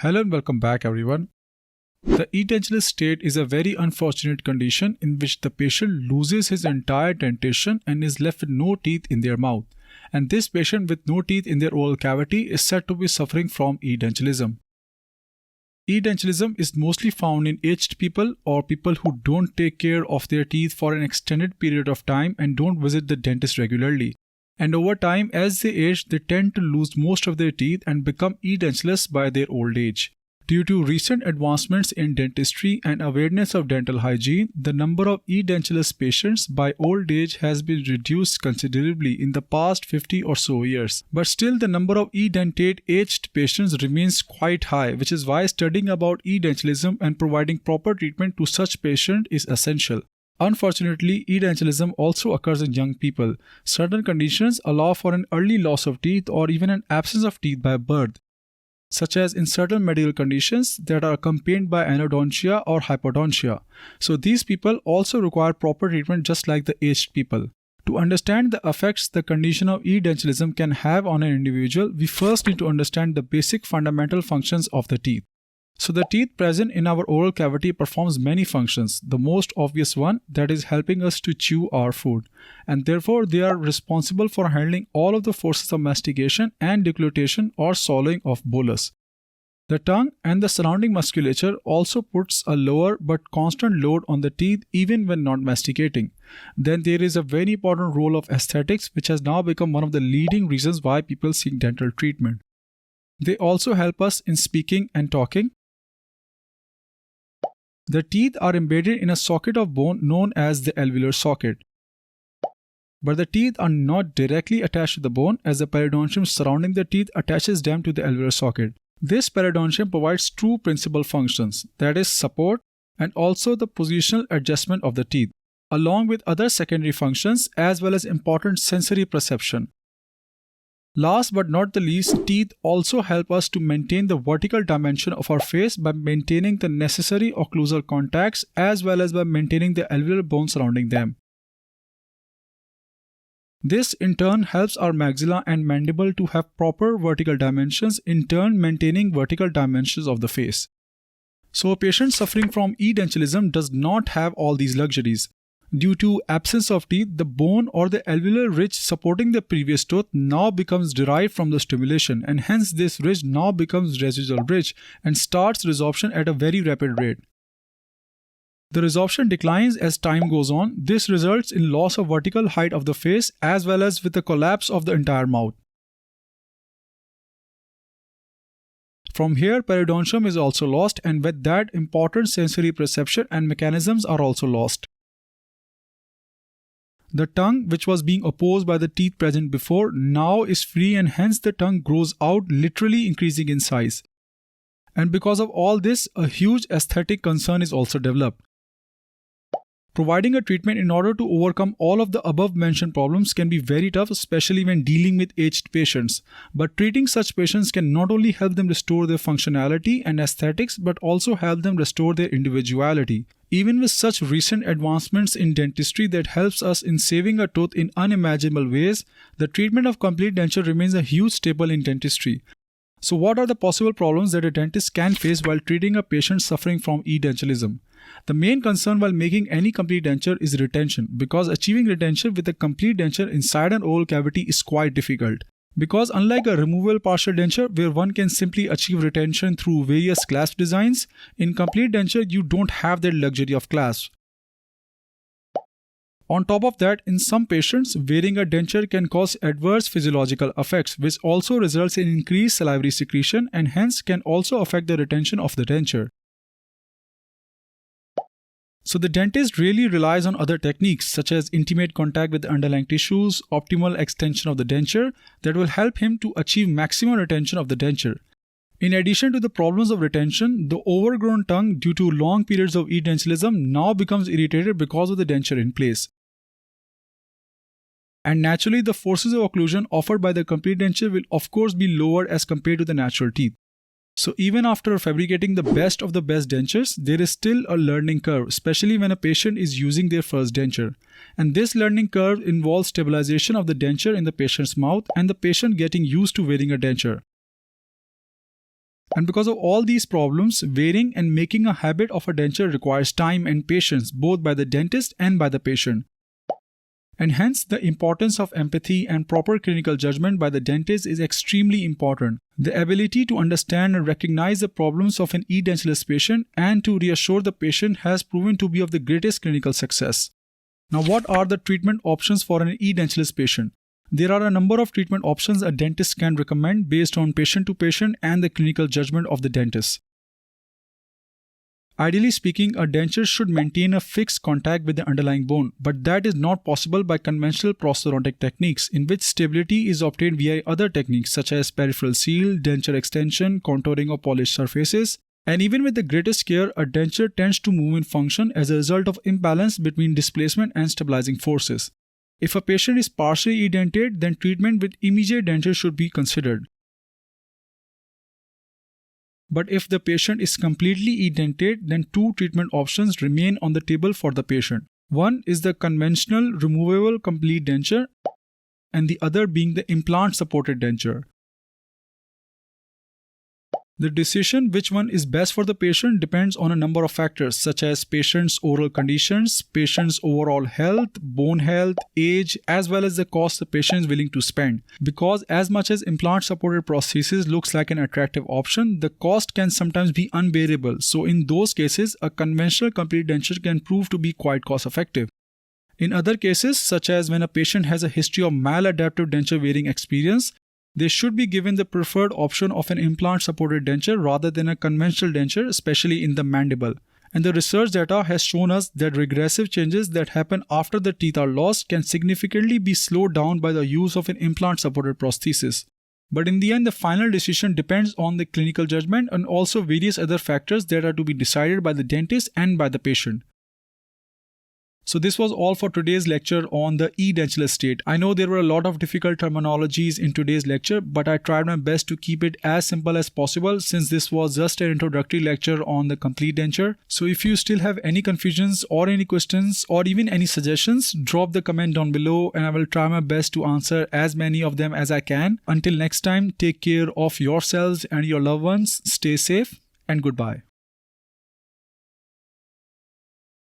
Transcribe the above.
Hello and welcome back everyone. The edentulous state is a very unfortunate condition in which the patient loses his entire dentition and is left with no teeth in their mouth. And this patient with no teeth in their oral cavity is said to be suffering from edentulism. Edentulism is mostly found in aged people or people who don't take care of their teeth for an extended period of time and don't visit the dentist regularly. And over time, as they age, they tend to lose most of their teeth and become edentulous by their old age. Due to recent advancements in dentistry and awareness of dental hygiene, the number of edentulous patients by old age has been reduced considerably in the past 50 or so years. But still, the number of edentate aged patients remains quite high, which is why studying about edentulism and providing proper treatment to such patients is essential. Unfortunately, edentulism also occurs in young people. Certain conditions allow for an early loss of teeth or even an absence of teeth by birth, such as in certain medical conditions that are accompanied by anodontia or hypodontia. So these people also require proper treatment just like the aged people. To understand the effects the condition of edentulism can have on an individual, we first need to understand the basic fundamental functions of the teeth. So the teeth present in our oral cavity performs many functions. The most obvious one, that is helping us to chew our food, and therefore they are responsible for handling all of the forces of mastication and deglutition or swallowing of bolus. The tongue and the surrounding musculature also puts a lower but constant load on the teeth even when not masticating. Then there is a very important role of aesthetics, which has now become one of the leading reasons why people seek dental treatment. They also help us in speaking and talking. The teeth are embedded in a socket of bone known as the alveolar socket. But the teeth are not directly attached to the bone, as the periodontium surrounding the teeth attaches them to the alveolar socket. This periodontium provides two principal functions, that is support and also the positional adjustment of the teeth, along with other secondary functions as well as important sensory perception. Last but not the least, teeth also help us to maintain the vertical dimension of our face by maintaining the necessary occlusal contacts as well as by maintaining the alveolar bone surrounding them. This in turn helps our maxilla and mandible to have proper vertical dimensions, in turn maintaining vertical dimensions of the face. So a patient suffering from edentulism does not have all these luxuries. Due to absence of teeth, the bone or the alveolar ridge supporting the previous tooth now becomes derived from the stimulation, and hence this ridge now becomes residual ridge and starts resorption at a very rapid rate. The resorption declines as time goes on. This results in loss of vertical height of the face as well as with the collapse of the entire mouth. From here, periodontium is also lost, and with that, important sensory perception and mechanisms are also lost. The tongue, which was being opposed by the teeth present before, now is free, and hence the tongue grows out, literally increasing in size. And because of all this, a huge aesthetic concern is also developed. Providing a treatment in order to overcome all of the above mentioned problems can be very tough, especially when dealing with aged patients. But treating such patients can not only help them restore their functionality and aesthetics, but also help them restore their individuality. Even with such recent advancements in dentistry that helps us in saving a tooth in unimaginable ways, the treatment of complete denture remains a huge staple in dentistry. So what are the possible problems that a dentist can face while treating a patient suffering from edentulism? The main concern while making any complete denture is retention, because achieving retention with a complete denture inside an oral cavity is quite difficult. Because unlike a removable partial denture where one can simply achieve retention through various clasp designs, in complete denture you don't have that luxury of clasps. On top of that, in some patients, wearing a denture can cause adverse physiological effects, which also results in increased salivary secretion and hence can also affect the retention of the denture. So the dentist really relies on other techniques such as intimate contact with the underlying tissues, optimal extension of the denture that will help him to achieve maximum retention of the denture. In addition to the problems of retention, the overgrown tongue due to long periods of edentulism now becomes irritated because of the denture in place. And naturally, the forces of occlusion offered by the complete denture will of course be lower as compared to the natural teeth. So even after fabricating the best of the best dentures, there is still a learning curve, especially when a patient is using their first denture. And this learning curve involves stabilization of the denture in the patient's mouth and the patient getting used to wearing a denture. And because of all these problems, wearing and making a habit of a denture requires time and patience both by the dentist and by the patient. And hence, the importance of empathy and proper clinical judgment by the dentist is extremely important. The ability to understand and recognize the problems of an edentulous patient and to reassure the patient has proven to be of the greatest clinical success. Now, what are the treatment options for an edentulous patient? There are a number of treatment options a dentist can recommend based on patient to patient and the clinical judgment of the dentist. Ideally speaking, a denture should maintain a fixed contact with the underlying bone, but that is not possible by conventional prosthodontic techniques, in which stability is obtained via other techniques such as peripheral seal, denture extension, contouring of polished surfaces. And even with the greatest care, a denture tends to move in function as a result of imbalance between displacement and stabilizing forces. If a patient is partially edentate, then treatment with immediate denture should be considered. But if the patient is completely edentate, then two treatment options remain on the table for the patient. One is the conventional removable complete denture, and the other being the implant supported denture. The decision which one is best for the patient depends on a number of factors such as patient's oral conditions, patient's overall health, bone health, age, as well as the cost the patient is willing to spend. Because as much as implant supported prosthesis looks like an attractive option, the cost can sometimes be unbearable. So in those cases, a conventional complete denture can prove to be quite cost effective. In other cases, such as when a patient has a history of maladaptive denture wearing experience, they should be given the preferred option of an implant-supported denture rather than a conventional denture, especially in the mandible. And the research data has shown us that regressive changes that happen after the teeth are lost can significantly be slowed down by the use of an implant-supported prosthesis. But in the end, the final decision depends on the clinical judgment and also various other factors that are to be decided by the dentist and by the patient. So this was all for today's lecture on the edentulous state. I know there were a lot of difficult terminologies in today's lecture, but I tried my best to keep it as simple as possible since this was just an introductory lecture on the complete denture. So if you still have any confusions or any questions or even any suggestions, drop the comment down below and I will try my best to answer as many of them as I can. Until next time, take care of yourselves and your loved ones. Stay safe and goodbye.